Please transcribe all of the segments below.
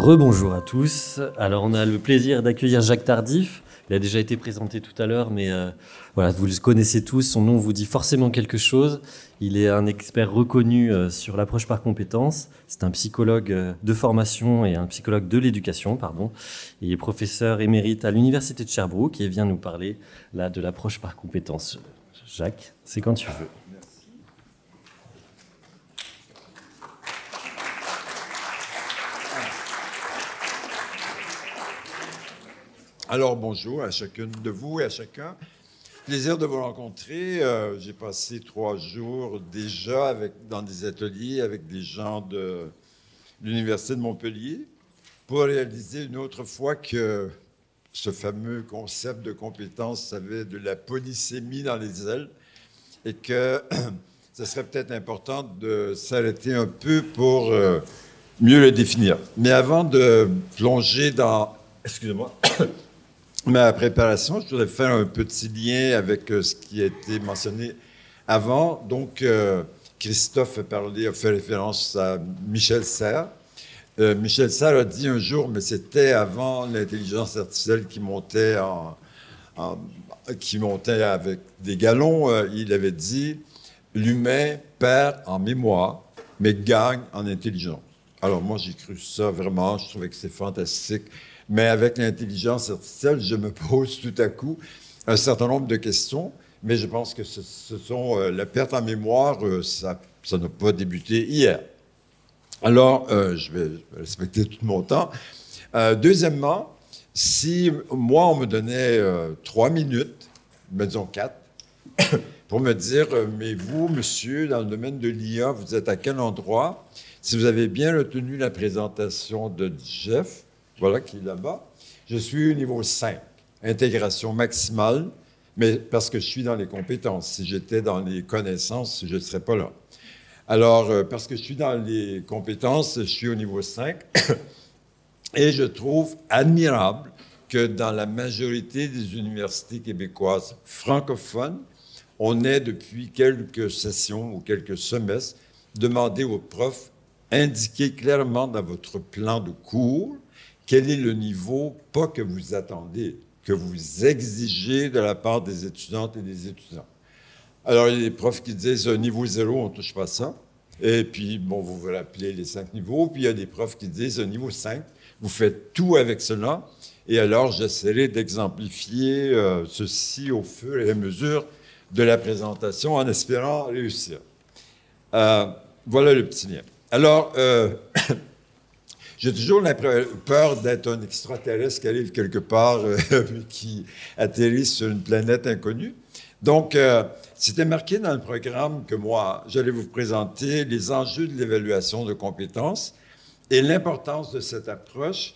Rebonjour à tous. Alors, on a le plaisir d'accueillir Jacques Tardif. Il a déjà été présenté tout à l'heure, mais voilà, vous le connaissez tous. Son nom vous dit forcément quelque chose. Il est un expert reconnu sur l'approche par compétences. C'est un psychologue de formation et un psychologue de l'éducation, pardon. Il est professeur émérite à l'Université de Sherbrooke et vient nous parler là de l'approche par compétences. Jacques, c'est quand tu veux. Alors, bonjour à chacune de vous et à chacun. Plaisir de vous rencontrer. J'ai passé 3 jours déjà dans des ateliers avec des gens de l'Université de Montpellier pour réaliser une autre fois que ce fameux concept de compétence avait de la polysémie dans les ailes et que ce serait peut-être important de s'arrêter un peu pour mieux le définir. Mais avant de plonger dans... Excusez-moi. Ma préparation, je voudrais faire un petit lien avec ce qui a été mentionné avant. Donc, Christophe a fait référence à Michel Serres. Michel Serres a dit un jour, mais c'était avant l'intelligence artificielle qui montait avec des galons, il avait dit « L'humain perd en mémoire, mais gagne en intelligence ». Alors moi, j'ai cru ça vraiment, je trouvais que c'est fantastique. Mais avec l'intelligence artificielle, je me pose tout à coup un certain nombre de questions, mais je pense que ce sont la perte en mémoire, ça n'a pas débuté hier. Alors, je vais respecter tout mon temps. Deuxièmement, si moi, on me donnait 3 minutes, disons 4, pour me dire, mais vous, monsieur, dans le domaine de l'IA, vous êtes à quel endroit? Si vous avez bien retenu la présentation de Jeff, voilà qui est là-bas. Je suis au niveau 5, intégration maximale, mais parce que je suis dans les compétences. Si j'étais dans les connaissances, je ne serais pas là. Alors, parce que je suis dans les compétences, je suis au niveau 5. Et je trouve admirable que dans la majorité des universités québécoises francophones, on ait depuis quelques sessions ou quelques semestres demandé aux profs indiquez clairement dans votre plan de cours quel est le niveau, pas que vous attendez, que vous exigez de la part des étudiantes et des étudiants. Alors, il y a des profs qui disent niveau 0, on ne touche pas ça. Et puis, bon, vous vous rappelez les 5 niveaux. Puis, il y a des profs qui disent niveau 5, vous faites tout avec cela. Et alors, j'essaierai d'exemplifier ceci au fur et à mesure de la présentation en espérant réussir. Voilà le petit lien. Alors, j'ai toujours peur d'être un extraterrestre qui arrive quelque part, qui atterrit sur une planète inconnue. Donc, c'était marqué dans le programme que moi, j'allais vous présenter les enjeux de l'évaluation de compétences et l'importance de cette approche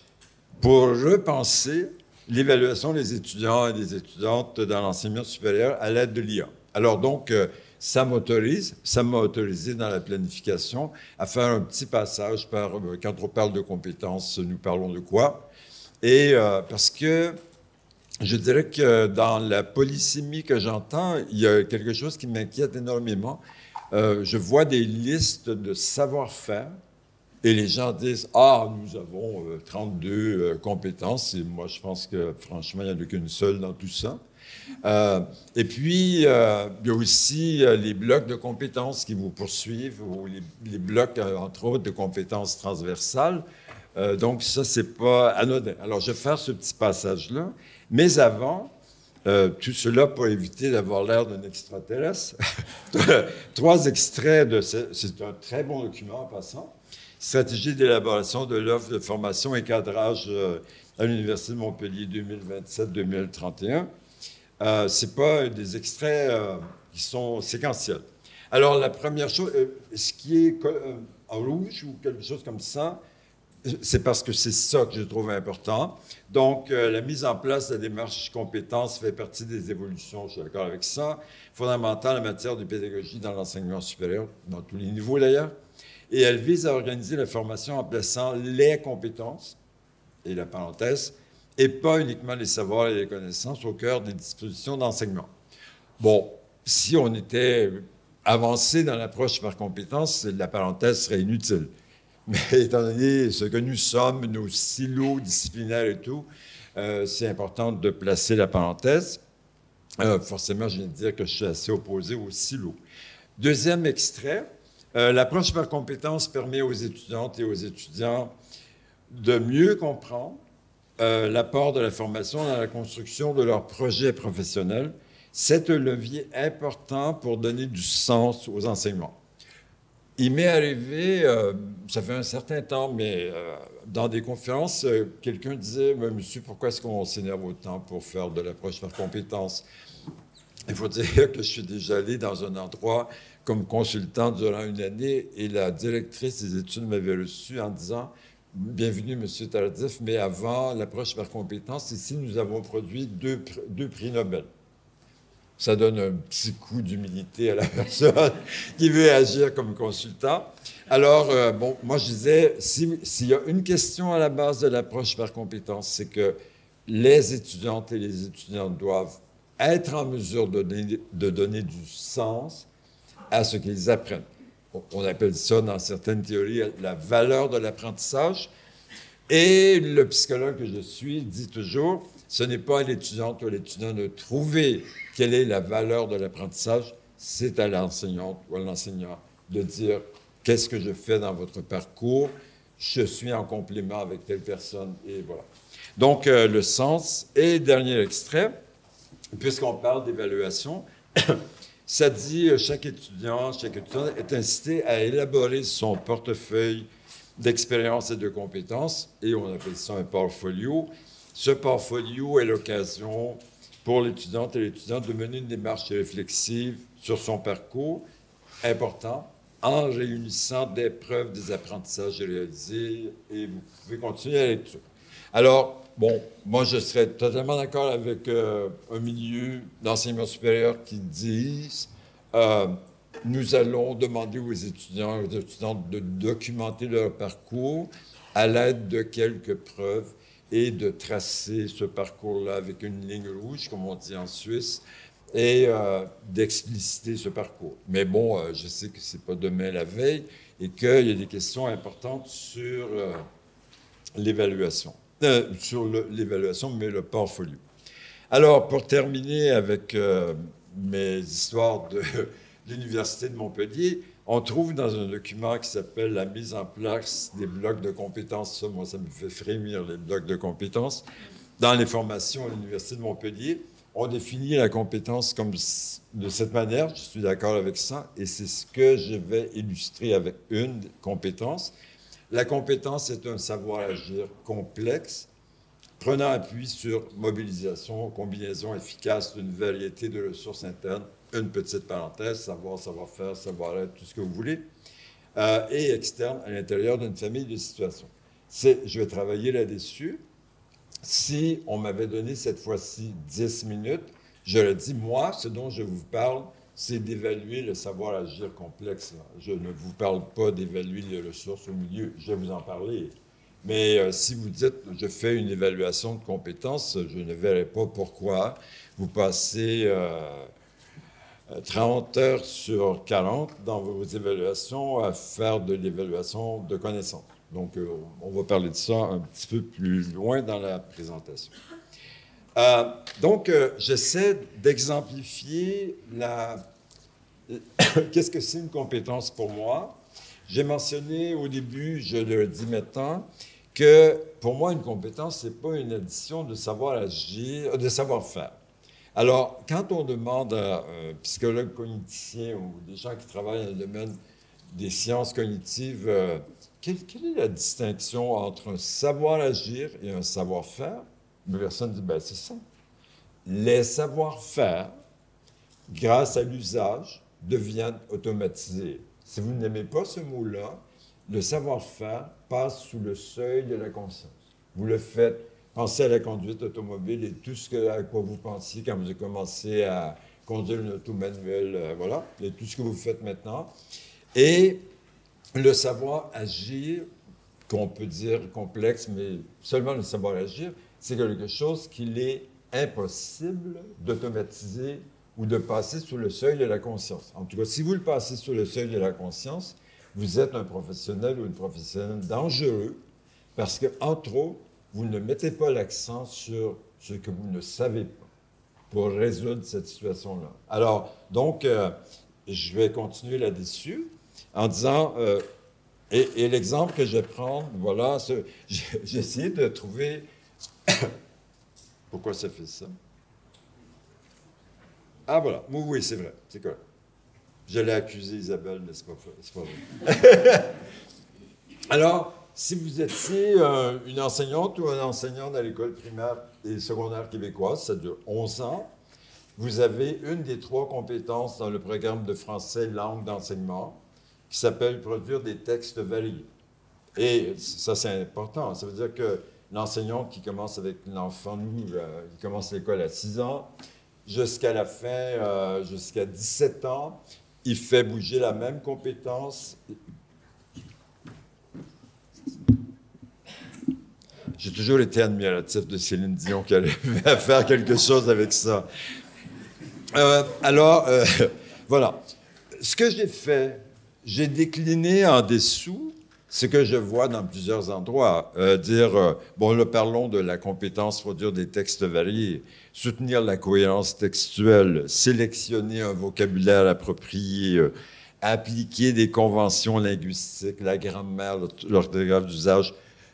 pour repenser l'évaluation des étudiants et des étudiantes dans l'enseignement supérieur à l'aide de l'IA. Alors donc, ça m'a autorisé dans la planification à faire un petit passage par, quand on parle de compétences, nous parlons de quoi? Et parce que je dirais que dans la polysémie que j'entends, il y a quelque chose qui m'inquiète énormément. Je vois des listes de savoir-faire et les gens disent « Ah, nous avons 32 compétences. » Et moi, je pense que, franchement, il n'y en a qu'une seule dans tout ça. Et puis, il y a aussi les blocs de compétences qui vous poursuivent, ou les blocs, entre autres, de compétences transversales. Donc, ça, c'est pas anodin. Alors, je vais faire ce petit passage-là. Mais avant, tout cela pour éviter d'avoir l'air d'un extraterrestre, 3 extraits de c'est un très bon document en passant. Stratégie d'élaboration de l'offre de formation et cadrage à l'Université de Montpellier 2027-2031. Ce n'est pas des extraits qui sont séquentiels. Alors, la première chose, ce qui est en rouge ou quelque chose comme ça, c'est parce que c'est ça que je trouve important. Donc, la mise en place de la démarche compétences fait partie des évolutions, je suis d'accord avec ça, fondamentales en matière de pédagogie dans l'enseignement supérieur, dans tous les niveaux d'ailleurs. Et elle vise à organiser la formation en plaçant les compétences, et la parenthèse, et pas uniquement les savoirs et les connaissances au cœur des dispositions d'enseignement. Bon, si on était avancé dans l'approche par compétences, la parenthèse serait inutile. Mais étant donné ce que nous sommes, nos silos disciplinaires et tout, c'est important de placer la parenthèse. Forcément, je viens de dire que je suis assez opposé aux silos. Deuxième extrait, l'approche par compétence permet aux étudiantes et aux étudiants de mieux comprendre l'apport de la formation dans la construction de leur projet professionnel. C'est un levier important pour donner du sens aux enseignements. Il m'est arrivé, ça fait un certain temps, mais dans des conférences, quelqu'un disait « Monsieur, pourquoi est-ce qu'on s'énerve autant pour faire de l'approche par compétence? » Il faut dire que je suis déjà allé dans un endroit comme consultant durant une année et la directrice des études m'avait reçu en disant « Bienvenue, Monsieur Tardif, mais avant l'approche par compétence, ici, nous avons produit deux prix Nobel. » Ça donne un petit coup d'humilité à la personne qui veut agir comme consultant. Alors, moi, je disais, s'il y a une question à la base de l'approche par compétence, c'est que les étudiantes et les étudiants doivent être en mesure de donner du sens à ce qu'ils apprennent. On appelle ça, dans certaines théories, la valeur de l'apprentissage. Et le psychologue que je suis dit toujours, ce n'est pas à l'étudiante ou à l'étudiant de trouver quelle est la valeur de l'apprentissage, c'est à l'enseignante ou à l'enseignant de dire qu'est-ce que je fais dans votre parcours, je suis en complément avec telle personne, et voilà. Donc, le sens. Et dernier extrait, puisqu'on parle d'évaluation, ça dit chaque étudiant est incité à élaborer son portefeuille d'expériences et de compétences, et on appelle ça un portfolio. Ce portfolio est l'occasion pour l'étudiante et l'étudiant de mener une démarche réflexive sur son parcours, important, en réunissant des preuves des apprentissages réalisés, et vous pouvez continuer la lecture. Alors, bon, moi, je serais totalement d'accord avec un milieu d'enseignement supérieur qui disent nous allons demander aux étudiants et aux étudiantes de documenter leur parcours à l'aide de quelques preuves et de tracer ce parcours-là avec une ligne rouge, comme on dit en Suisse, et d'expliciter ce parcours. Mais bon, je sais que c'est pas demain la veille et qu'il y a des questions importantes sur l'évaluation. L'évaluation, mais le portfolio. Alors, pour terminer avec mes histoires de l'Université de Montpellier, on trouve dans un document qui s'appelle « La mise en place des blocs de compétences ». Ça, moi, ça me fait frémir, les blocs de compétences. Dans les formations à l'Université de Montpellier, on définit la compétence comme de cette manière, je suis d'accord avec ça, et c'est ce que je vais illustrer avec une compétence. La compétence est un savoir-agir complexe, prenant appui sur mobilisation, combinaison efficace d'une variété de ressources internes, une petite parenthèse, savoir, savoir-faire, savoir-être, tout ce que vous voulez, et externe à l'intérieur d'une famille de situations. Je vais travailler là-dessus. Si on m'avait donné cette fois-ci 10 minutes, j'aurais dit, moi, ce dont je vous parle, c'est d'évaluer le savoir-agir complexe. Je ne vous parle pas d'évaluer les ressources au milieu, je vais vous en parler. Mais si vous dites, je fais une évaluation de compétences, je ne verrai pas pourquoi vous passez 30 heures sur 40 dans vos évaluations à faire de l'évaluation de connaissances. Donc, on va parler de ça un petit peu plus loin dans la présentation. Donc, j'essaie d'exemplifier qu'est-ce que c'est une compétence pour moi. J'ai mentionné au début, je le dis maintenant, que pour moi, une compétence, ce n'est pas une addition de savoir-agir, de savoir-faire. Alors, quand on demande à un psychologue cogniticien ou des gens qui travaillent dans le domaine des sciences cognitives, quelle est la distinction entre un savoir-agir et un savoir-faire? La personne dit, ben c'est ça. Les savoir-faire, grâce à l'usage, deviennent automatisés. Si vous n'aimez pas ce mot-là, le savoir-faire passe sous le seuil de la conscience. Vous le faites, pensez à la conduite automobile et tout ce à quoi vous pensiez quand vous avez commencé à conduire une auto manuelle, voilà, et tout ce que vous faites maintenant. Et le savoir-agir, qu'on peut dire complexe, mais seulement le savoir-agir, c'est quelque chose qu'il est impossible d'automatiser ou de passer sous le seuil de la conscience. En tout cas, si vous le passez sous le seuil de la conscience, vous êtes un professionnel ou une professionnelle dangereux parce que, entre autres, vous ne mettez pas l'accent sur ce que vous ne savez pas pour résoudre cette situation-là. Alors, donc, je vais continuer là-dessus en disant, et l'exemple que je vais prendre, voilà, j'ai essayé de trouver pourquoi ça fait ça. Ah, voilà, oui, oui, c'est vrai, c'est correct. Je l'ai accusé, Isabelle, mais c'est pas vrai. Alors, si vous étiez une enseignante ou un enseignant à l'école primaire et secondaire québécoise, ça dure 11 ans, vous avez une des 3 compétences dans le programme de français langue d'enseignement qui s'appelle produire des textes variés. Et ça, c'est important. Ça veut dire que l'enseignant qui commence avec l'enfant, il commence l'école à 6 ans, jusqu'à la fin, jusqu'à 17 ans, il fait bouger la même compétence. J'ai toujours été admiratif de Céline Dion qui arrivait à faire quelque chose avec ça. Voilà. Ce que j'ai fait, j'ai décliné en dessous ce que je vois dans plusieurs endroits. Bon, là, parlons de la compétence produire des textes variés, soutenir la cohérence textuelle, sélectionner un vocabulaire approprié, appliquer des conventions linguistiques, la grammaire, l'orthographe d'usage,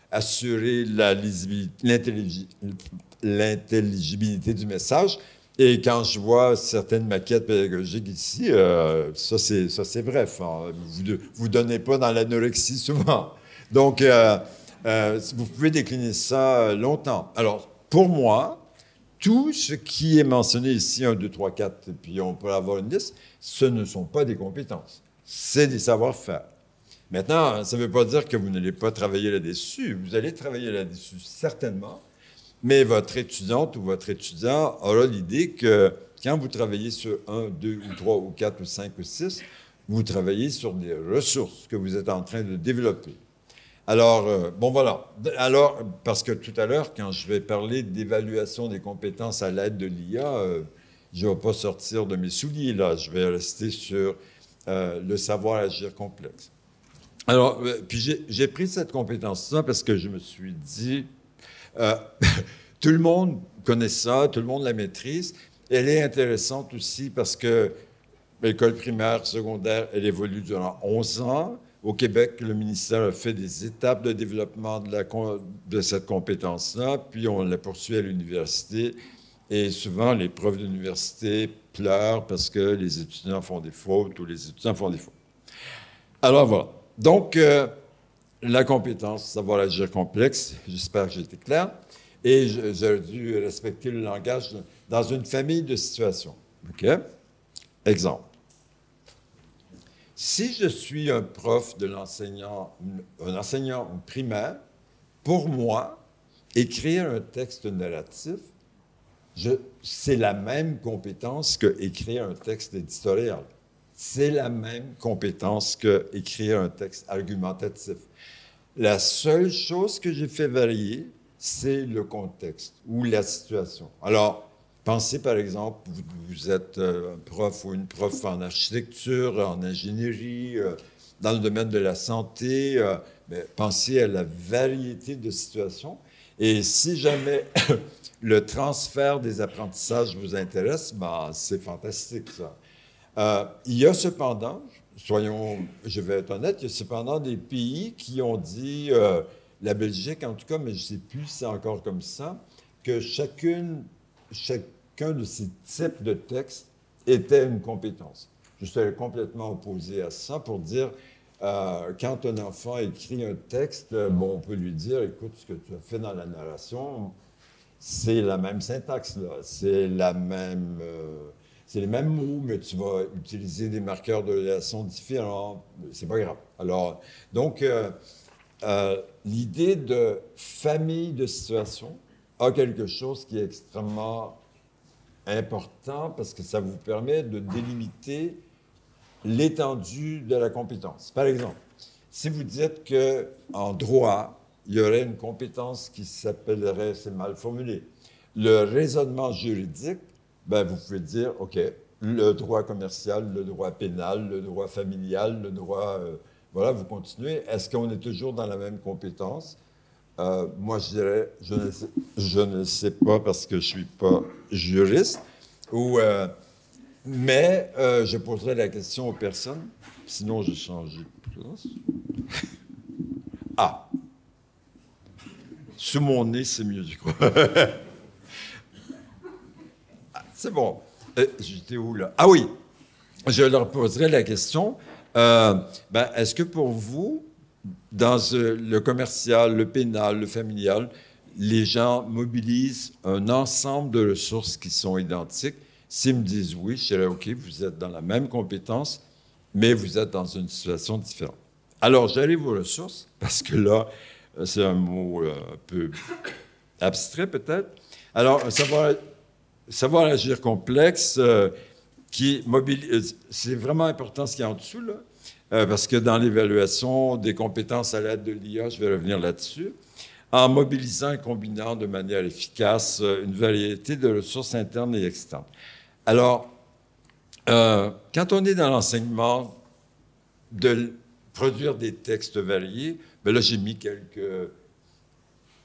assurer l'intelligibilité du message. Et quand je vois certaines maquettes pédagogiques ici, ça c'est bref. Hein. Vous donnez pas dans l'anorexie souvent. Donc, vous pouvez décliner ça longtemps. Alors, pour moi, tout ce qui est mentionné ici, 1, 2, 3, 4, et puis on peut avoir une liste, ce ne sont pas des compétences. C'est des savoir-faire. Maintenant, ça ne veut pas dire que vous n'allez pas travailler là-dessus. Vous allez travailler là-dessus, certainement. Mais votre étudiante ou votre étudiant aura l'idée que quand vous travaillez sur 1, 2 ou 3 ou 4 ou 5 ou 6, vous travaillez sur des ressources que vous êtes en train de développer. Alors, bon voilà. Alors, parce que tout à l'heure, quand je vais parler d'évaluation des compétences à l'aide de l'IA, je ne vais pas sortir de mes souliers là. Je vais rester sur le savoir agir complexe. Alors, puis j'ai pris cette compétence-là parce que je me suis dit... tout le monde connaît ça, tout le monde la maîtrise. Elle est intéressante aussi parce que l'école primaire, secondaire, elle évolue durant 11 ans. Au Québec, le ministère a fait des étapes de développement de cette compétence-là, puis on la poursuit à l'université. Et souvent, les profs d'université pleurent parce que les étudiants font des fautes ou les étudiants font des fautes. Alors voilà. Donc, la compétence, savoir agir complexe, j'espère que j'ai été clair, et j'aurais dû respecter le langage dans une famille de situations. OK? Exemple. Si je suis un prof de un enseignant primaire, pour moi, écrire un texte narratif, c'est la même compétence que écrire un texte éditorial. C'est la même compétence que écrire un texte argumentatif. La seule chose que j'ai fait varier, c'est le contexte ou la situation. Alors, pensez par exemple, vous êtes un prof ou une prof en architecture, en ingénierie, dans le domaine de la santé, pensez à la variété de situations. Et si jamais le transfert des apprentissages vous intéresse, c'est fantastique ça. Il y a cependant, je vais être honnête, il y a cependant des pays qui ont dit, la Belgique en tout cas, mais je ne sais plus si c'est encore comme ça, que chacun de ces types de textes était une compétence. Je suis complètement opposé à ça pour dire, quand un enfant écrit un texte, on peut lui dire, écoute, ce que tu as fait dans la narration, c'est la même syntaxe, là, c'est les mêmes mots, mais tu vas utiliser des marqueurs de relation différents. C'est pas grave. Alors, donc, l'idée de famille de situations a quelque chose qui est extrêmement important parce que ça vous permet de délimiter l'étendue de la compétence. Par exemple, si vous dites qu'en droit, il y aurait une compétence qui s'appellerait, c'est mal formulé, le raisonnement juridique, vous pouvez dire, OK, le droit commercial, le droit pénal, le droit familial, le droit voilà, vous continuez. Est-ce qu'on est toujours dans la même compétence? Moi, je dirais, je ne sais pas parce que je ne suis pas juriste, mais je poserai la question aux personnes. Sinon, je change de place. Ah! Sous mon nez, c'est mieux, je crois. C'est bon. J'étais où, là? Ah oui! Je leur poserai la question. Est-ce que pour vous, dans le commercial, le pénal, le familial, les gens mobilisent un ensemble de ressources qui sont identiques? S'ils me disent oui, je dirais OK, vous êtes dans la même compétence, mais vous êtes dans une situation différente. Alors, j'arrive aux ressources, parce que là, c'est un mot un peu abstrait peut-être. Alors, savoir agir complexe, qui mobilise, c'est vraiment important ce qu'il y a en dessous, là, parce que dans l'évaluation des compétences à l'aide de l'IA, je vais revenir là-dessus, en mobilisant et combinant de manière efficace une variété de ressources internes et externes. Alors, quand on est dans l'enseignement de produire des textes variés, bien là, j'ai mis quelques,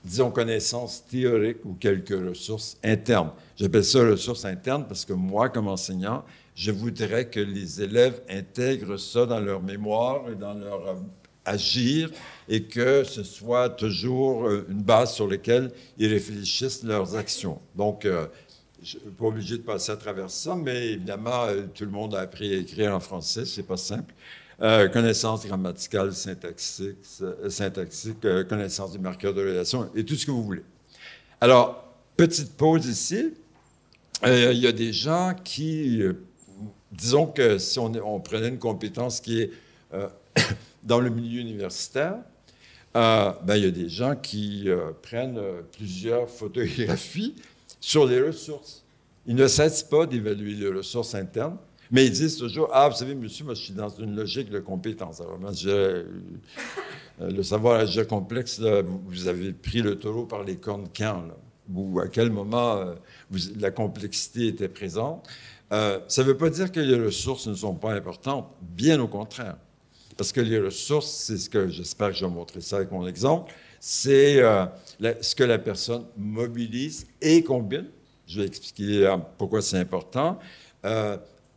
disons, connaissances théoriques ou quelques ressources internes. J'appelle ça ressources internes parce que moi, comme enseignant, je voudrais que les élèves intègrent ça dans leur mémoire et dans leur agir et que ce soit toujours une base sur laquelle ils réfléchissent leurs actions. Donc, je ne suis pas obligé de passer à travers ça, mais évidemment, tout le monde a appris à écrire en français, c'est pas simple. Connaissances grammaticales, syntaxiques, connaissances des marqueurs de relation et tout ce que vous voulez. Alors, petite pause ici. Il y a des gens qui, disons que si on prenait une compétence qui est dans le milieu universitaire, il y a des gens qui prennent plusieurs photographies sur les ressources. Ils ne cessent pas d'évaluer les ressources internes, mais ils disent toujours, ah, vous savez, monsieur, moi, je suis dans une logique de compétence. Alors, moi, le savoir agir complexe, là, vous avez pris le taureau par les cornes quand, là, ou à quel moment la complexité était présente. Ça ne veut pas dire que les ressources ne sont pas importantes, bien au contraire. Parce que les ressources, c'est ce que j'espère que je vais montrer ça avec mon exemple, c'est ce que la personne mobilise et combine. Je vais expliquer pourquoi c'est important,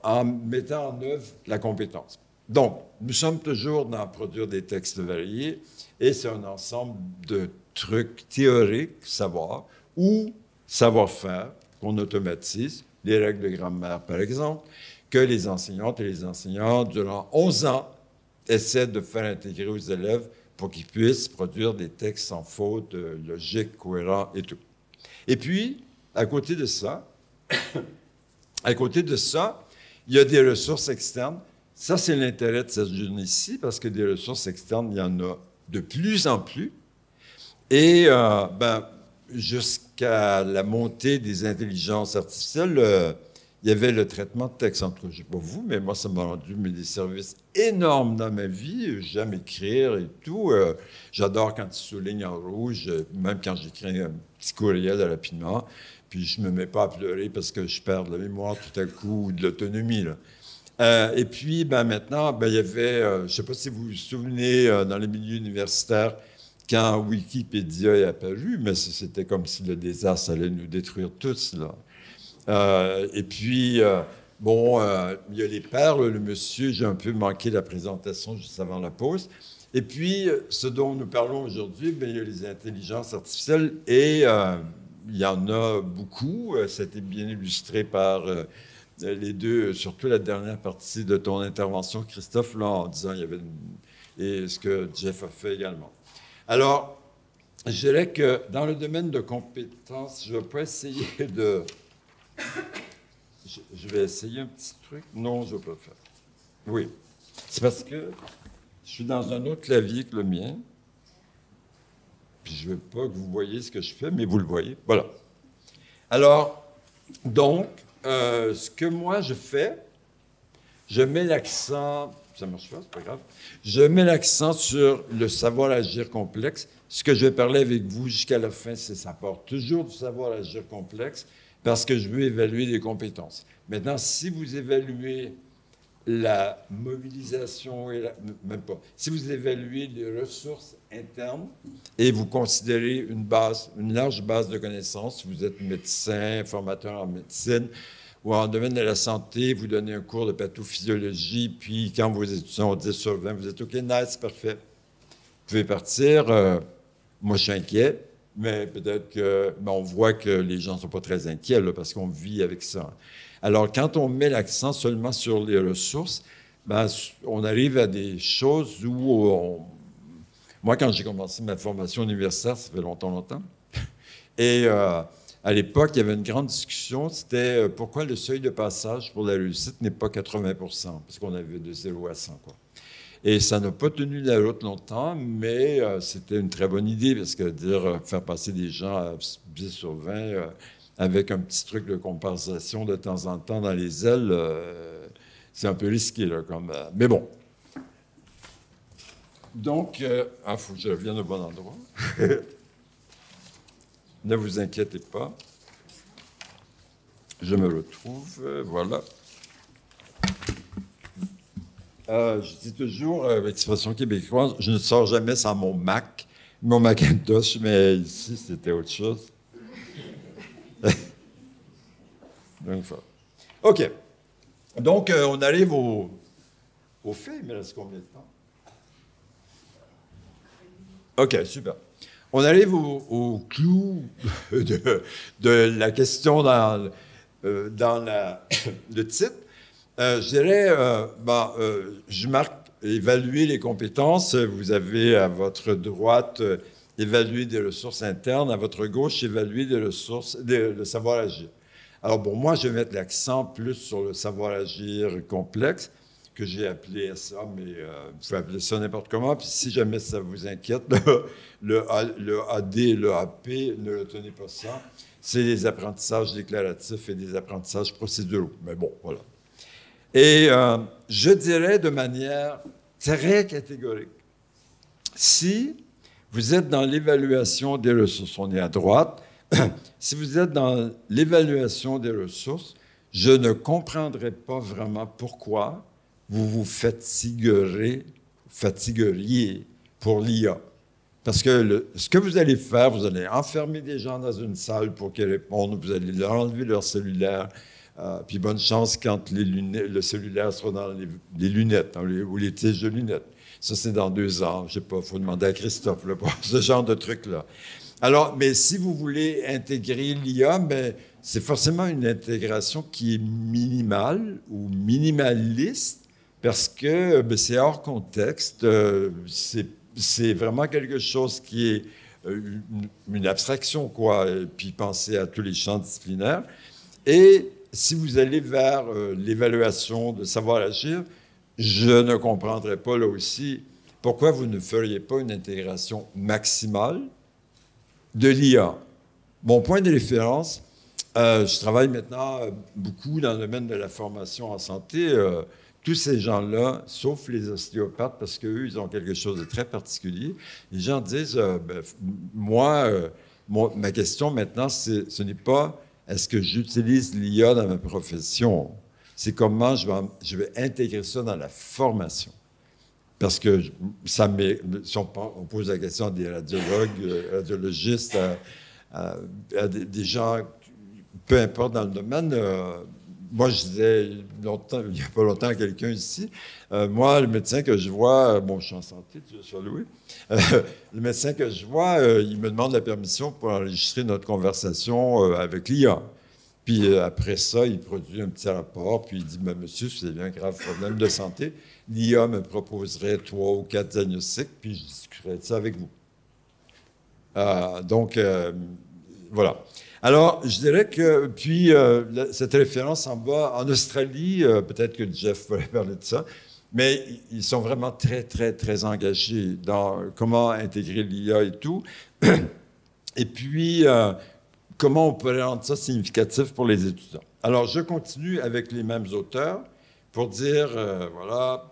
en mettant en œuvre la compétence. Donc, nous sommes toujours dans produire des textes variés et c'est un ensemble de trucs théoriques, savoir, ou savoir-faire qu'on automatise, les règles de grammaire par exemple, que les enseignantes et les enseignants, durant 11 ans, essaient de faire intégrer aux élèves pour qu'ils puissent produire des textes sans faute, logiques, cohérents et tout. Et puis, à côté de ça, il y a des ressources externes. Ça, c'est l'intérêt de cette journée-ci, parce que des ressources externes, il y en a de plus en plus. Et jusqu'à la montée des intelligences artificielles, il y avait le traitement de texte. En tout cas, je ne sais pas vous, mais moi, ça m'a rendu des services énormes dans ma vie. J'aime écrire et tout. J'adore quand ils soulignent en rouge, même quand j'écris un petit courriel rapidement. Puis je ne me mets pas à pleurer parce que je perds de la mémoire tout à coup ou de l'autonomie, là. Et puis, maintenant, il y avait, je ne sais pas si vous vous souvenez, dans les milieux universitaires, quand Wikipédia est apparu, mais c'était comme si le désastre allait nous détruire tous, là. Et puis, il y a les perles, le monsieur, j'ai un peu manqué la présentation juste avant la pause. Et puis, ce dont nous parlons aujourd'hui, il y a les intelligences artificielles et il y en a beaucoup. Ça a été bien illustré par les deux, surtout la dernière partie de ton intervention, Christophe, là, en disant il y avait et ce que Jeff a fait également. Alors, je dirais que dans le domaine de compétences, je ne vais pas essayer de... Je vais essayer un petit truc. Non, je ne vais pas le faire. Oui. C'est parce que je suis dans un autre clavier que le mien. Puis je ne veux pas que vous voyez ce que je fais, mais vous le voyez. Voilà. Alors, donc, ce que moi je fais, je mets l'accent... Ça marche pas, c'est pas grave. Je mets l'accent sur le savoir agir complexe. Ce que je vais parler avec vous jusqu'à la fin, c'est ça porte toujours du savoir agir complexe parce que je veux évaluer les compétences. Maintenant, si vous évaluez la mobilisation, même pas. Si vous évaluez les ressources internes et vous considérez une large base de connaissances, vous êtes médecin, formateur en médecine ou en domaine de la santé, vous donnez un cours de pathophysiologie, puis quand vos étudiants ont 10 sur 20, vous êtes OK, nice, parfait. Vous pouvez partir. Moi, je suis inquiet, mais peut-être on voit que les gens ne sont pas très inquiets là, parce qu'on vit avec ça. Alors, quand on met l'accent seulement sur les ressources, on arrive à des choses où Moi, quand j'ai commencé ma formation universitaire, ça fait longtemps, et à l'époque, il y avait une grande discussion, c'était pourquoi le seuil de passage pour la réussite n'est pas 80 % parce qu'on avait de 0 à 100, quoi. Et ça n'a pas tenu la route longtemps, mais c'était une très bonne idée, parce que faire passer des gens à 10 sur 20 avec un petit truc de compensation de temps en temps dans les ailes, c'est un peu risqué, là, mais bon. Donc, il faut que je revienne au bon endroit. Ne vous inquiétez pas. Je me retrouve, voilà. Je dis toujours, l'expression québécoise, je ne sors jamais sans mon Macintosh, mais ici, c'était autre chose. Donc, OK. Donc, on arrive au fait, mais là, c'est combien de temps? OK, super. On arrive au clou de la question dans le titre. Je dirais, je marque évaluer les compétences. Vous avez à votre droite évaluer des ressources internes, à votre gauche évaluer des ressources, le savoir-agir. Alors, pour moi, je vais mettre l'accent plus sur le savoir-agir complexe, que j'ai appelé ça, mais vous pouvez appeler ça n'importe comment. Puis si jamais ça vous inquiète, le AD et le AP, ne retenez pas ça. C'est des apprentissages déclaratifs et des apprentissages procéduraux. Mais bon, voilà. Et je dirais de manière très catégorique, si vous êtes dans l'évaluation des ressources, on est à droite, si vous êtes dans l'évaluation des ressources, je ne comprendrai pas vraiment pourquoi vous vous fatigueriez pour l'IA. Parce que ce que vous allez faire, vous allez enfermer des gens dans une salle pour qu'ils répondent, vous allez leur enlever leur cellulaire, puis bonne chance quand le cellulaire sera dans les lunettes, ou les tiges de lunettes. Ça, c'est dans 2 ans. Je ne sais pas, il faut demander à Christophe, là, pour ce genre de truc-là. Alors, mais si vous voulez intégrer l'IA, c'est forcément une intégration qui est minimale ou minimaliste, parce que c'est hors contexte. C'est vraiment quelque chose qui est une abstraction, quoi, et puis penser à tous les champs disciplinaires. Et si vous allez vers l'évaluation de savoir-agir, je ne comprendrai pas, là aussi, pourquoi vous ne feriez pas une intégration maximale de l'IA. Mon point de référence, je travaille maintenant beaucoup dans le domaine de la formation en santé. Tous ces gens-là, sauf les ostéopathes, parce qu'eux, ils ont quelque chose de très particulier, les gens disent, ma question maintenant, ce n'est pas est-ce que j'utilise l'IA dans ma profession, c'est comment je vais intégrer ça dans la formation. Parce que si on pose la question à des radiologues, radiologistes, à des gens, peu importe dans le domaine, moi, je disais il n'y a pas longtemps à quelqu'un ici, moi, le médecin que je vois, je suis en santé, tu vois, Louis, le médecin que je vois, il me demande la permission pour enregistrer notre conversation avec l'IA. Puis après ça, il produit un petit rapport, puis il dit, monsieur, si vous avez un grave problème de santé, l'IA me proposerait 3 ou 4 diagnostics, puis je discuterais de ça avec vous. Voilà. Alors, je dirais que, puis, cette référence en bas, en Australie, peut-être que Jeff pourrait parler de ça, mais ils sont vraiment très, très, très engagés dans comment intégrer l'IA et tout. Et puis, comment on pourrait rendre ça significatif pour les étudiants. Alors, je continue avec les mêmes auteurs pour dire, voilà,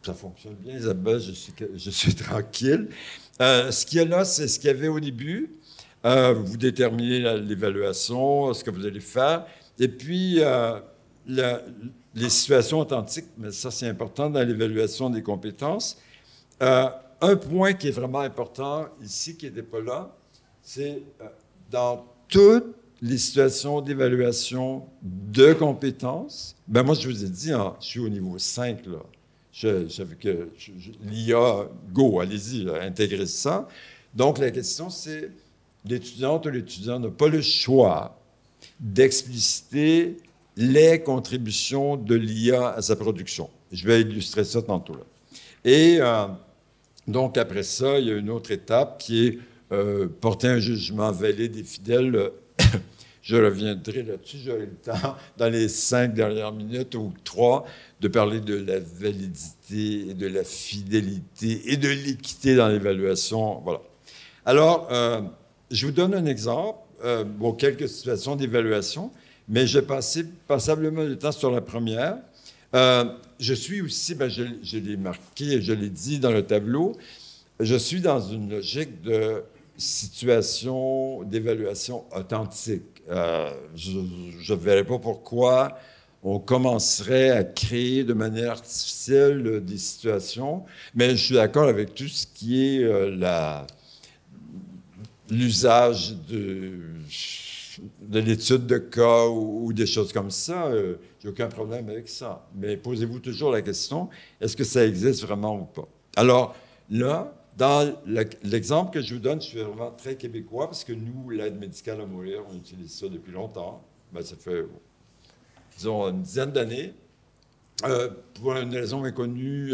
ça fonctionne bien, Isabelle, je suis tranquille. Ce qu'il y a là, c'est ce qu'il y avait au début. Vous déterminez l'évaluation, ce que vous allez faire. Et puis, les situations authentiques, mais ça, c'est important dans l'évaluation des compétences. Un point qui est vraiment important ici, qui n'était pas là, c'est dans toutes les situations d'évaluation de compétences, ben moi, je vous ai dit, hein, je suis au niveau 5, là. L'IA, go, allez-y, là, intégrez ça. Donc, la question, c'est, l'étudiante ou l'étudiant n'a pas le choix d'expliciter les contributions de l'IA à sa production. Je vais illustrer ça tantôt, là. Et donc, après ça, il y a une autre étape qui est porter un jugement valide et fidèle. Je reviendrai là-dessus, j'aurai le temps, dans les 5 dernières minutes ou 3, de parler de la validité et de la fidélité et de l'équité dans l'évaluation. Voilà. Alors, je vous donne un exemple, quelques situations d'évaluation, mais je vais passer passablement de temps sur la première. Je suis aussi, je l'ai marqué, je l'ai dit dans le tableau, je suis dans une logique de situation d'évaluation authentique. Je ne verrai pas pourquoi on commencerait à créer de manière artificielle des situations, mais je suis d'accord avec tout ce qui est l'usage de l'étude de cas ou des choses comme ça. J'ai aucun problème avec ça. Mais posez-vous toujours la question, est-ce que ça existe vraiment ou pas? Alors là, dans l'exemple que je vous donne, je suis vraiment très québécois parce que nous, l'aide médicale à mourir, on utilise ça depuis longtemps. Ça fait, disons, une dizaine d'années. Pour une raison inconnue,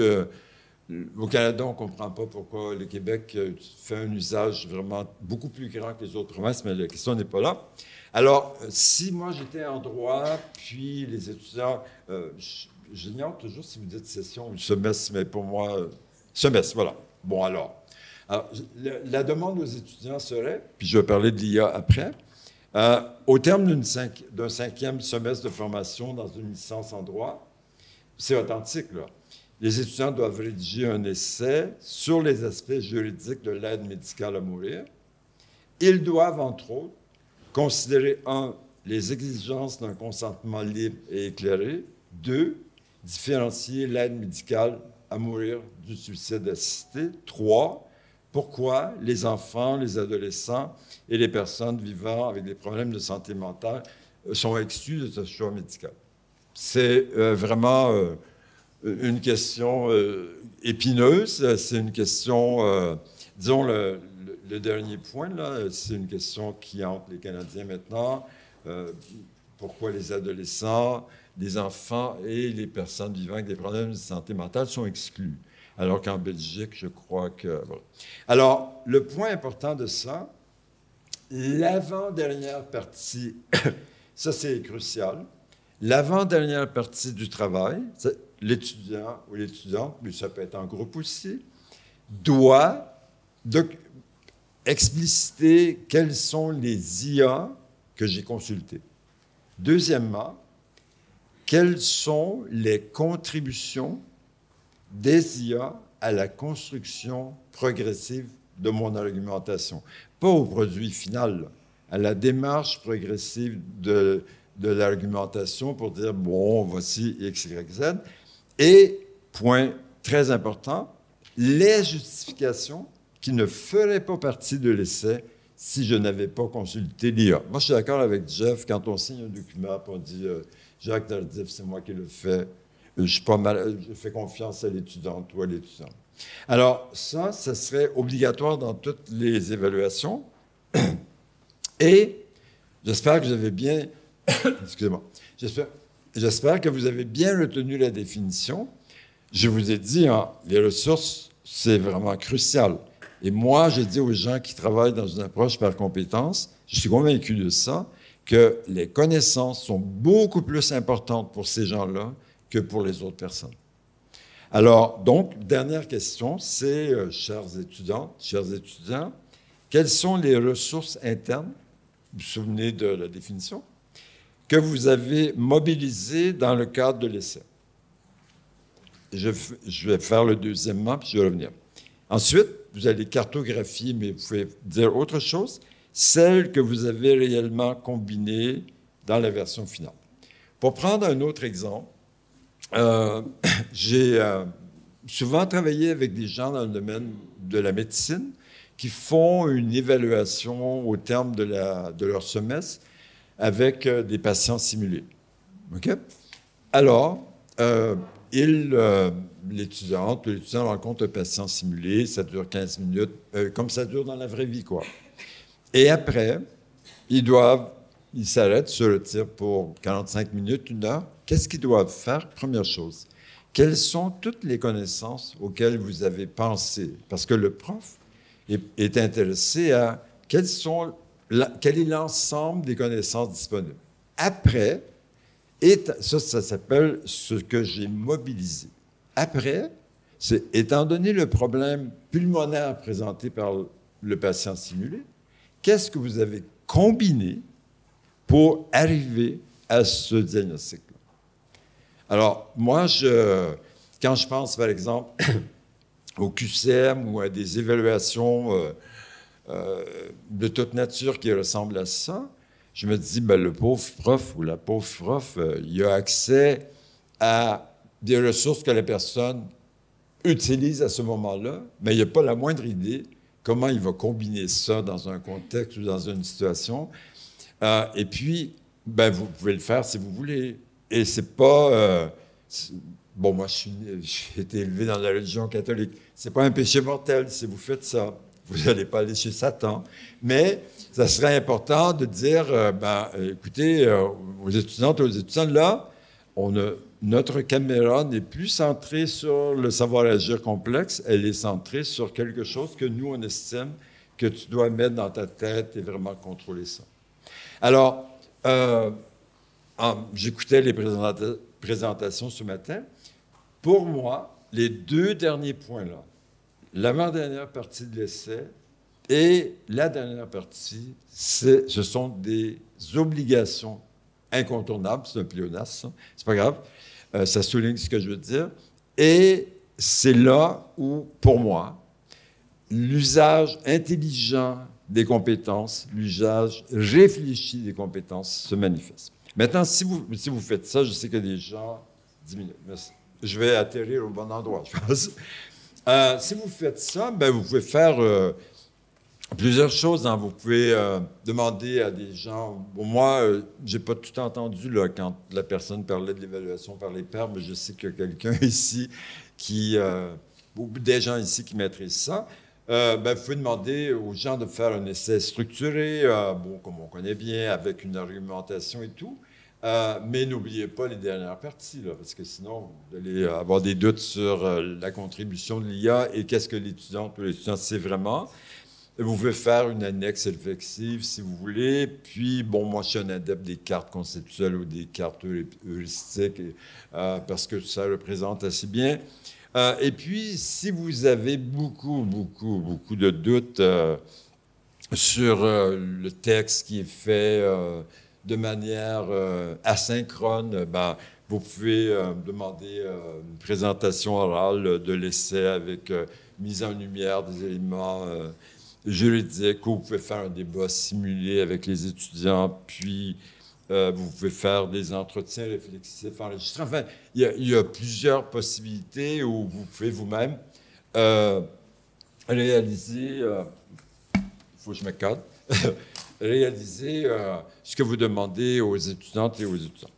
au Canada, on ne comprend pas pourquoi le Québec fait un usage vraiment beaucoup plus grand que les autres provinces, mais la question n'est pas là. Alors, si moi j'étais en droit, puis les étudiants, j'ignore toujours si vous dites session ou semestre, mais pour moi, semestre, voilà. Bon, alors la demande aux étudiants serait, puis je vais parler de l'IA après, au terme d'un 5e semestre de formation dans une licence en droit, c'est authentique, là. Les étudiants doivent rédiger un essai sur les aspects juridiques de l'aide médicale à mourir. Ils doivent, entre autres, considérer, 1, les exigences d'un consentement libre et éclairé, 2, différencier l'aide médicale à mourir du suicide assisté. 3, pourquoi les enfants, les adolescents et les personnes vivant avec des problèmes de santé mentale sont exclus de ce choix médical. C'est vraiment une question épineuse. C'est une question, disons, le dernier point, là, c'est une question qui hante les Canadiens maintenant. Pourquoi les adolescents, les enfants et les personnes vivant avec des problèmes de santé mentale sont exclus, alors qu'en Belgique, je crois que... Voilà. Alors, le point important de ça, l'avant-dernière partie, ça c'est crucial, l'avant-dernière partie du travail, l'étudiant ou l'étudiante, mais ça peut être en groupe aussi, doit expliciter quels sont les IA que j'ai consultés. Deuxièmement, quelles sont les contributions des IA à la construction progressive de mon argumentation? Pas au produit final, à la démarche progressive de l'argumentation pour dire, bon, voici X, Y, Z. Et, point très important, les justifications qui ne feraient pas partie de l'essai si je n'avais pas consulté l'IA. Moi, je suis d'accord avec Jeff, quand on signe un document, on dit Jacques Tardif, c'est moi qui le fais, je fais confiance à l'étudiante ou à l'étudiant. Alors, ça serait obligatoire dans toutes les évaluations. Et j'espère que vous avez bien... Excusez-moi. J'espère que vous avez bien retenu la définition. Je vous ai dit, hein, les ressources, c'est vraiment crucial. Et moi, je dis aux gens qui travaillent dans une approche par compétence, je suis convaincu de ça, que les connaissances sont beaucoup plus importantes pour ces gens-là que pour les autres personnes. Alors, donc, dernière question, c'est, chères étudiantes, chers étudiants, quelles sont les ressources internes, vous vous souvenez de la définition, que vous avez mobilisées dans le cadre de l'essai? Je vais faire le deuxièmement, puis je vais revenir. Ensuite, vous allez cartographier, mais vous pouvez dire autre chose, celles que vous avez réellement combinées dans la version finale. Pour prendre un autre exemple, Euh, j'ai souvent travaillé avec des gens dans le domaine de la médecine qui font une évaluation au terme de leur semestre avec des patients simulés. OK? Alors, l'étudiant rencontre un patient simulé, ça dure 15 minutes, comme ça dure dans la vraie vie, quoi. Et après, ils s'arrêtent, se retirent pour 45 minutes, 1 heure. Qu'est-ce qu'ils doivent faire? Première chose, quelles sont toutes les connaissances auxquelles vous avez pensé? Parce que le prof est intéressé à quel est l'ensemble des connaissances disponibles. Après, ça s'appelle ce que j'ai mobilisé. Après, c'est étant donné le problème pulmonaire présenté par le patient simulé, qu'est-ce que vous avez combiné pour arriver à ce diagnostic-là? Alors, moi, quand je pense, par exemple, au QCM ou à des évaluations de toute nature qui ressemblent à ça, je me dis, ben, le pauvre prof ou la pauvre prof, il a accès à des ressources que la personne utilise à ce moment-là, mais il n'a pas la moindre idée comment il va combiner ça dans un contexte ou dans une situation. Et puis, ben, vous pouvez le faire si vous voulez. Et c'est pas... bon, moi, j'ai été élevé dans la religion catholique. C'est pas un péché mortel si vous faites ça. Vous n'allez pas aller chez Satan. Mais ça serait important de dire, écoutez, aux étudiantes et aux étudiants, là, notre caméra n'est plus centrée sur le savoir-agir complexe, elle est centrée sur quelque chose que nous, on estime que tu dois mettre dans ta tête et vraiment contrôler ça. Alors, j'écoutais les présentations ce matin. Pour moi, les 2 derniers points-là, l'avant-dernière partie de l'essai et la dernière partie, ce sont des obligations incontournables. C'est un pléonasme, ça. C'est pas grave. Ça souligne ce que je veux dire. Et c'est là où, pour moi, l'usage intelligent des compétences, l'usage réfléchi des compétences se manifeste. Maintenant, si vous faites ça, je sais que des gens... 10 minutes, merci. Je vais atterrir au bon endroit, je pense. Si vous faites ça, ben, vous pouvez faire plusieurs choses. Hein. Vous pouvez demander à des gens... Bon, moi, je n'ai pas tout entendu là, quand la personne parlait de l'évaluation par les pairs, mais je sais qu'il y a quelqu'un ici ou des gens ici qui maîtrisent ça. Vous pouvez demander aux gens de faire un essai structuré, comme on connaît bien, avec une argumentation et tout. Mais n'oubliez pas les dernières parties, là, parce que sinon, vous allez avoir des doutes sur la contribution de l'IA et qu'est-ce que l'étudiante ou l'étudiant sait vraiment. Vous pouvez faire une annexe réflexive si vous voulez. Puis, bon, moi, je suis un adepte des cartes conceptuelles ou des cartes heuristiques parce que ça représente assez bien. Et puis, si vous avez beaucoup de doutes sur le texte qui est fait de manière asynchrone, vous pouvez demander une présentation orale de l'essai avec mise en lumière des éléments juridiques, ou vous pouvez faire un débat simulé avec les étudiants, puis vous pouvez faire des entretiens réflexifs enregistrés. Enfin, il y a plusieurs possibilités où vous pouvez vous-même réaliser... Il faut que je me cadre. Réaliser ce que vous demandez aux étudiantes et aux étudiants.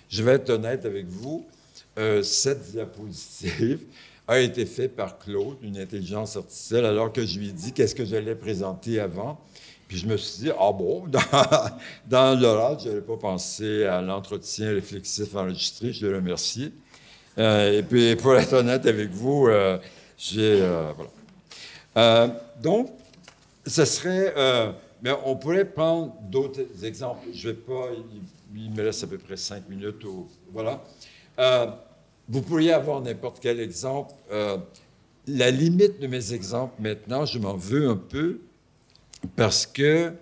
Je vais être honnête avec vous, cette diapositive a été faite par Claude, une intelligence artificielle, alors que je lui ai dit qu'est-ce que j'allais présenter avant. Puis je me suis dit, dans l'oral, je n'avais pas pensé à l'entretien réflexif enregistré, je le remercie. Et puis, pour être honnête avec vous, voilà. Donc, ce serait... mais on pourrait prendre d'autres exemples. Je ne vais pas... Il me reste à peu près 5 minutes. Voilà. Vous pourriez avoir n'importe quel exemple. La limite de mes exemples, maintenant, je m'en veux un peu parce que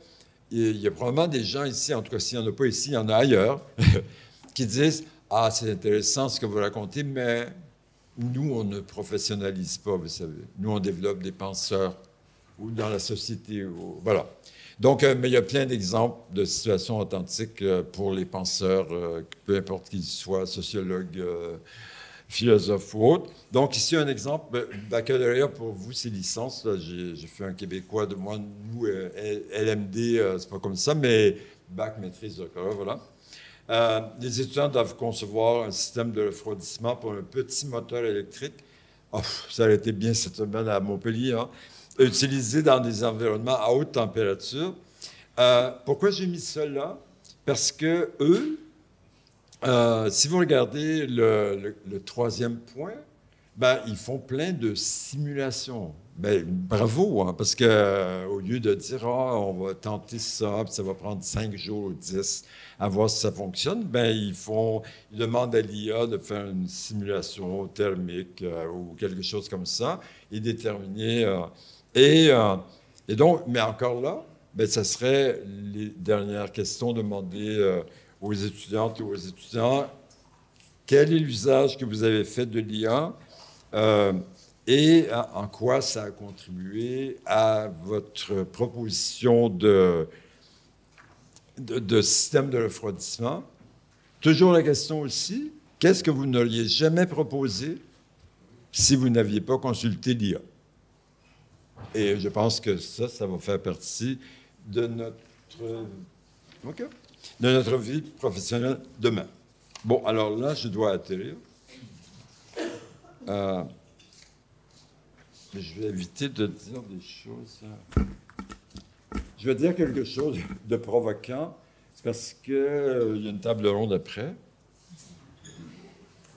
il y a probablement des gens ici, en tout cas, s'il n'y en a pas ici, il y en a ailleurs, qui disent « Ah, c'est intéressant ce que vous racontez, mais nous, on ne professionnalise pas, vous savez. Nous, on développe des penseurs ou dans la société. Voilà. Donc, mais il y a plein d'exemples de situations authentiques pour les penseurs, peu importe qu'ils soient, sociologues, philosophes ou autres. Donc, ici, un exemple. Baccalauréat, pour vous, c'est licence. J'ai fait un Québécois de moi. Nous, LMD, c'est pas comme ça, mais bac, maîtrise, doctorat, voilà. Les étudiants doivent concevoir un système de refroidissement pour un petit moteur électrique. Oh, ça a été bien cette semaine à Montpellier, hein, utilisé dans des environnements à haute température. Pourquoi j'ai mis ça là? Parce que eux, si vous regardez le troisième point, ben, ils font plein de simulations. Ben, bravo, hein, parce qu'au lieu de dire on va tenter ça, puis ça va prendre 5 jours ou 10 à voir si ça fonctionne, ben, ils demandent à l'IA de faire une simulation thermique ou quelque chose comme ça et déterminer. Et donc, mais encore là, ben, ça serait les dernières questions demandées aux étudiantes et aux étudiants. Quel est l'usage que vous avez fait de l'IA et en quoi ça a contribué à votre proposition de système de refroidissement? Toujours la question aussi, qu'est-ce que vous n'auriez jamais proposé si vous n'aviez pas consulté l'IA? Et je pense que ça va faire partie de notre vie professionnelle demain. Bon, alors là, je dois atterrir. Mais je vais éviter de dire des choses. Je vais dire quelque chose de provoquant, parce qu'il y a une table ronde après.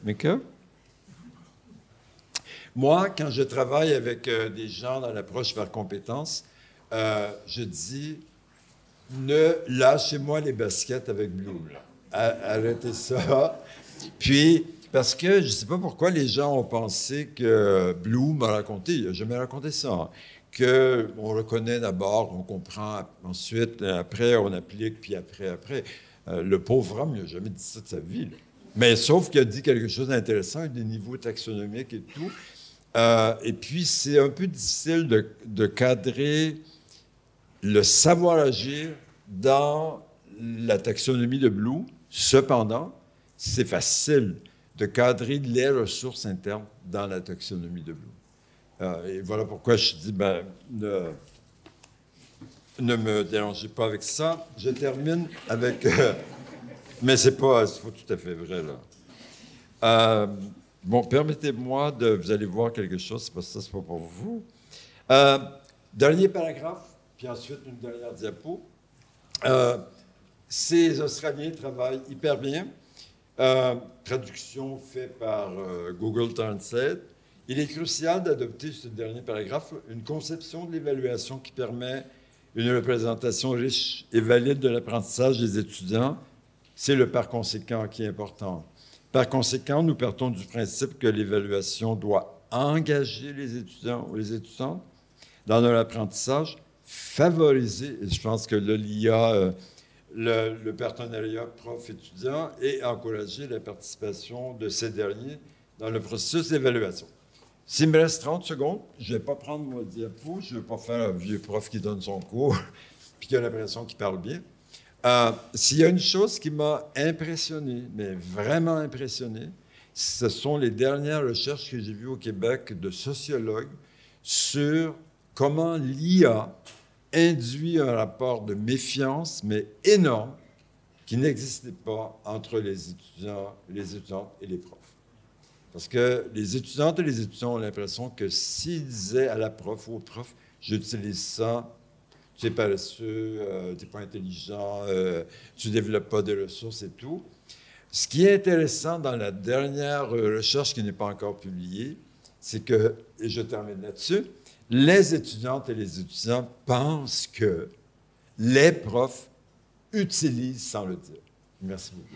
Mais que? Moi, quand je travaille avec des gens dans l'approche par compétences, je dis ne lâchez-moi les baskets avec Bloom. Arrêtez ça. Puis, parce que je ne sais pas pourquoi les gens ont pensé que Bloom m'a raconté, il n'a jamais raconté ça, hein, qu'on reconnaît d'abord, on comprend, ensuite, après, on applique, puis après. Le pauvre homme, il n'a jamais dit ça de sa vie. Là. Mais sauf qu'il a dit quelque chose d'intéressant, des niveaux taxonomiques et tout. Et puis, c'est un peu difficile de cadrer le savoir-agir dans la taxonomie de Bloom. Cependant, c'est facile de cadrer les ressources internes dans la taxonomie de Bloom. Et voilà pourquoi je dis, ne me dérangez pas avec ça. Je termine avec... mais c'est pas tout à fait vrai, là. Bon, permettez-moi vous allez voir quelque chose, c'est pas pour vous. Dernier paragraphe, puis ensuite une dernière diapo. Ces Australiens travaillent hyper bien. Traduction faite par Google Translate. Il est crucial d'adopter ce dernier paragraphe, une conception de l'évaluation qui permet une représentation riche et valide de l'apprentissage des étudiants. C'est le par conséquent qui est important. Par conséquent, nous partons du principe que l'évaluation doit engager les étudiants ou les étudiantes dans leur apprentissage, favoriser, et je pense que là, l'IA, le partenariat prof-étudiant et encourager la participation de ces derniers dans le processus d'évaluation. S'il me reste 30 secondes, je ne vais pas prendre mon diapo, je ne vais pas faire un vieux prof qui donne son cours puis qui a l'impression qu'il parle bien. S'il y a une chose qui m'a impressionné, mais vraiment impressionné, ce sont les dernières recherches que j'ai vues au Québec de sociologues sur comment l'IA induit un rapport de méfiance, mais énorme, qui n'existait pas entre les étudiants, les étudiantes et les profs. Parce que les étudiantes et les étudiants ont l'impression que s'ils disaient à la prof ou au prof, j'utilise ça, tu es paresseux, tu n'es pas intelligent, tu ne développes pas de ressources et tout. Ce qui est intéressant dans la dernière recherche qui n'est pas encore publiée, c'est que, et je termine là-dessus, les étudiantes et les étudiants pensent que les profs utilisent sans le dire. Merci beaucoup.